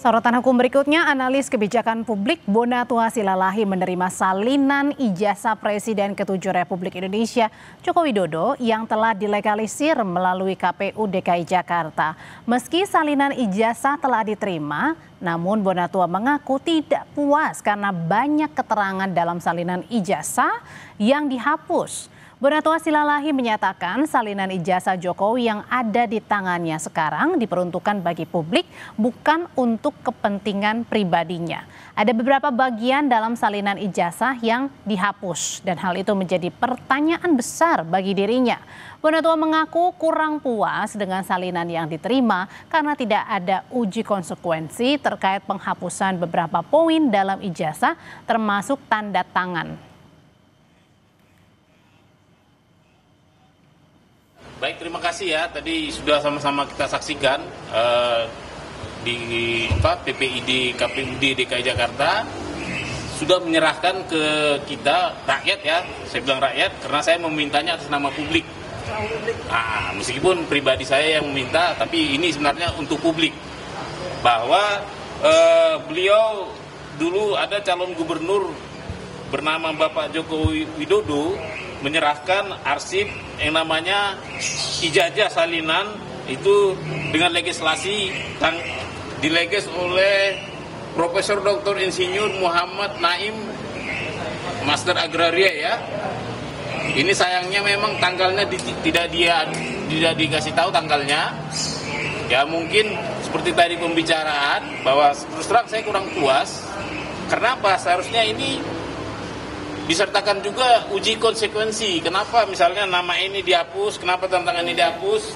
Sorotan hukum berikutnya, analis kebijakan publik Bonatua Silalahi menerima salinan ijazah Presiden ke-7 Republik Indonesia Joko Widodo yang telah dilegalisir melalui KPU DKI Jakarta. Meski salinan ijazah telah diterima, namun Bonatua mengaku tidak puas karena banyak keterangan dalam salinan ijazah yang dihapus. Bonatua Silalahi menyatakan salinan ijazah Jokowi yang ada di tangannya sekarang diperuntukkan bagi publik, bukan untuk kepentingan pribadinya. Ada beberapa bagian dalam salinan ijazah yang dihapus dan hal itu menjadi pertanyaan besar bagi dirinya. Bonatua mengaku kurang puas dengan salinan yang diterima karena tidak ada uji konsekuensi terkait penghapusan beberapa poin dalam ijazah termasuk tanda tangan. Baik, terima kasih ya. Tadi sudah sama-sama kita saksikan di PPID KPUD DKI Jakarta sudah menyerahkan ke kita rakyat ya. Saya bilang rakyat karena saya memintanya atas nama publik. Meskipun pribadi saya yang meminta, tapi ini sebenarnya untuk publik. Bahwa beliau dulu ada calon gubernur bernama Bapak Joko Widodo menyerahkan arsip yang namanya ijazah salinan itu dengan legislasi dileges oleh Profesor Dr. Insinyur Muhammad Naim, Master Agraria ya. Ini sayangnya memang tanggalnya tidak dikasih tahu tanggalnya. Ya mungkin seperti tadi pembicaraan bahwa terus terang saya kurang puas. Karena apa? Seharusnya ini disertakan juga uji konsekuensi. Kenapa misalnya nama ini dihapus, kenapa tantangan ini dihapus?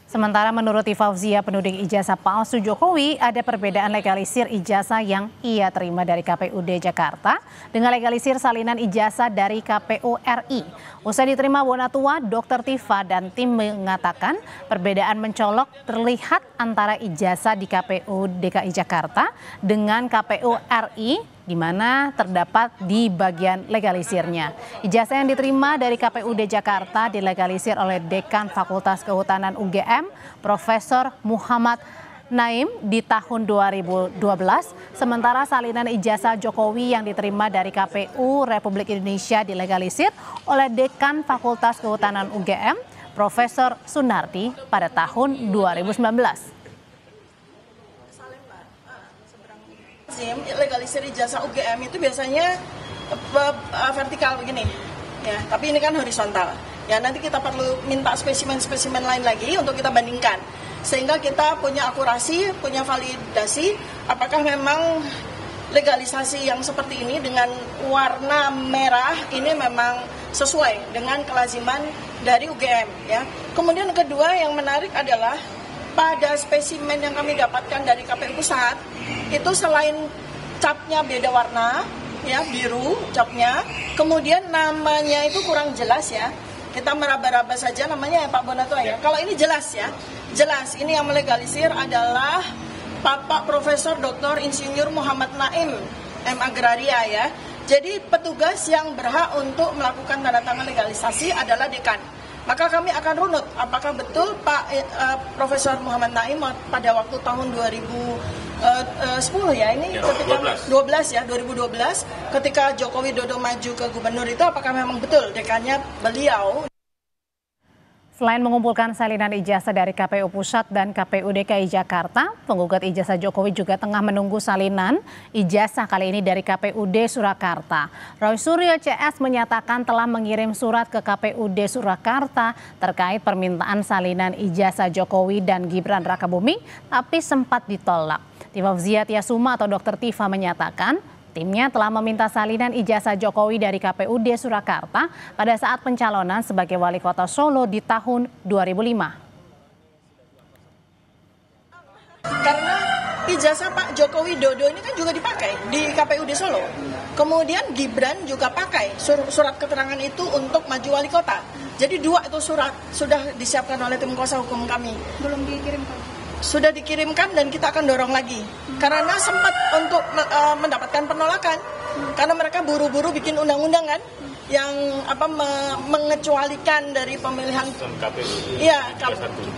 Sementara menurut Fauzia, penuding ijazah palsu Jokowi, ada perbedaan legalisir ijazah yang ia terima dari KPUD Jakarta dengan legalisir salinan ijazah dari KPU RI. Usai diterima Bonatua, Dr. Tifa dan tim mengatakan perbedaan mencolok terlihat antara ijazah di KPU DKI Jakarta dengan KPU RI, di mana terdapat di bagian legalisirnya. Ijazah yang diterima dari KPUD Jakarta dilegalisir oleh Dekan Fakultas Kehutanan UGM, Profesor Muhammad Naim di tahun 2012, sementara salinan ijazah Jokowi yang diterima dari KPU Republik Indonesia dilegalisir oleh Dekan Fakultas Kehutanan UGM, Profesor Sunardi pada tahun 2019. Legalisir ijazah UGM itu biasanya vertikal begini ya, tapi ini kan horizontal ya. Nanti kita perlu minta spesimen-spesimen lain lagi untuk kita bandingkan sehingga kita punya akurasi, punya validasi apakah memang legalisasi yang seperti ini dengan warna merah ini memang sesuai dengan kelaziman dari UGM ya. Kemudian kedua yang menarik adalah pada spesimen yang kami dapatkan dari KPU Pusat, itu selain capnya beda warna, ya biru capnya, kemudian namanya itu kurang jelas ya. Kita meraba-raba saja namanya ya Pak Bonatua ya. Kalau ini jelas ya, jelas. Ini yang melegalisir adalah Bapak Profesor Dr. Insinyur Muhammad Naim, M. Agraria ya. Jadi petugas yang berhak untuk melakukan tanda tangan legalisasi adalah dekan. Maka kami akan runut apakah betul Pak Profesor Muhammad Naim pada waktu tahun 2010 ya ini ya, ketika 2012 ketika Joko Widodo maju ke gubernur itu apakah memang betul dekannya beliau. Selain mengumpulkan salinan ijazah dari KPU Pusat dan KPU DKI Jakarta, penggugat ijazah Jokowi juga tengah menunggu salinan ijazah kali ini dari KPUD Surakarta. Roy Suryo CS menyatakan telah mengirim surat ke KPUD Surakarta terkait permintaan salinan ijazah Jokowi dan Gibran Rakabuming, tapi sempat ditolak. Fauzia Tiasuma atau Dr. Tifa menyatakan timnya telah meminta salinan ijazah Jokowi dari KPUD Surakarta pada saat pencalonan sebagai wali kota Solo di tahun 2005. Karena ijazah Pak Joko Widodo ini kan juga dipakai di KPUD Solo. Kemudian Gibran juga pakai surat keterangan itu untuk maju wali kota. Jadi dua itu surat sudah disiapkan oleh tim kuasa hukum kami. Belum dikirimkan. Sudah dikirimkan dan kita akan dorong lagi karena sempat untuk mendapatkan penolakan karena mereka buru-buru bikin undang-undang kan mengecualikan dari pemilihan KPU. Iya,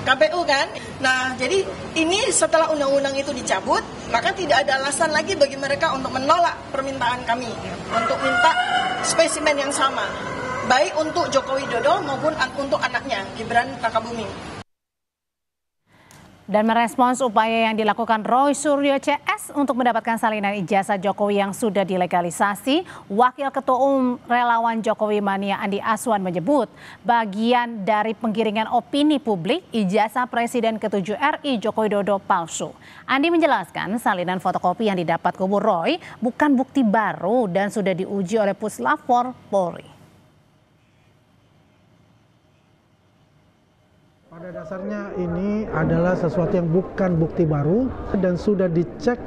KPU kan. Nah, jadi ini setelah undang-undang itu dicabut, maka tidak ada alasan lagi bagi mereka untuk menolak permintaan kami untuk minta spesimen yang sama, baik untuk Joko Widodo maupun untuk anaknya Gibran Rakabuming. Dan merespons upaya yang dilakukan Roy Suryo CS untuk mendapatkan salinan ijazah Jokowi yang sudah dilegalisasi, Wakil Ketua Umum Relawan Jokowi Mania Andi Aswan menyebut bagian dari penggiringan opini publik ijazah Presiden ke-7 RI Joko Widodo palsu. Andi menjelaskan salinan fotokopi yang didapat kubu Roy bukan bukti baru dan sudah diuji oleh Puslapor Polri. Pada dasarnya ini adalah sesuatu yang bukan bukti baru dan sudah dicek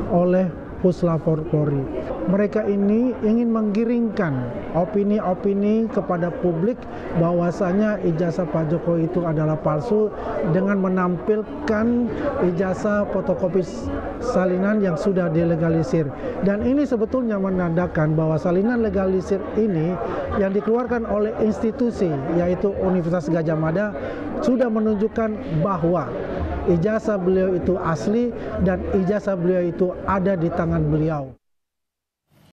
oleh Puslapor Polri. Mereka ini ingin menggiringkan opini-opini kepada publik bahwasanya ijazah Pak Jokowi itu adalah palsu dengan menampilkan ijazah fotokopi salinan yang sudah dilegalisir. Dan ini sebetulnya menandakan bahwa salinan legalisir ini yang dikeluarkan oleh institusi yaitu Universitas Gadjah Mada sudah menunjukkan bahwa ijazah beliau itu asli dan ijazah beliau itu ada di tangan beliau.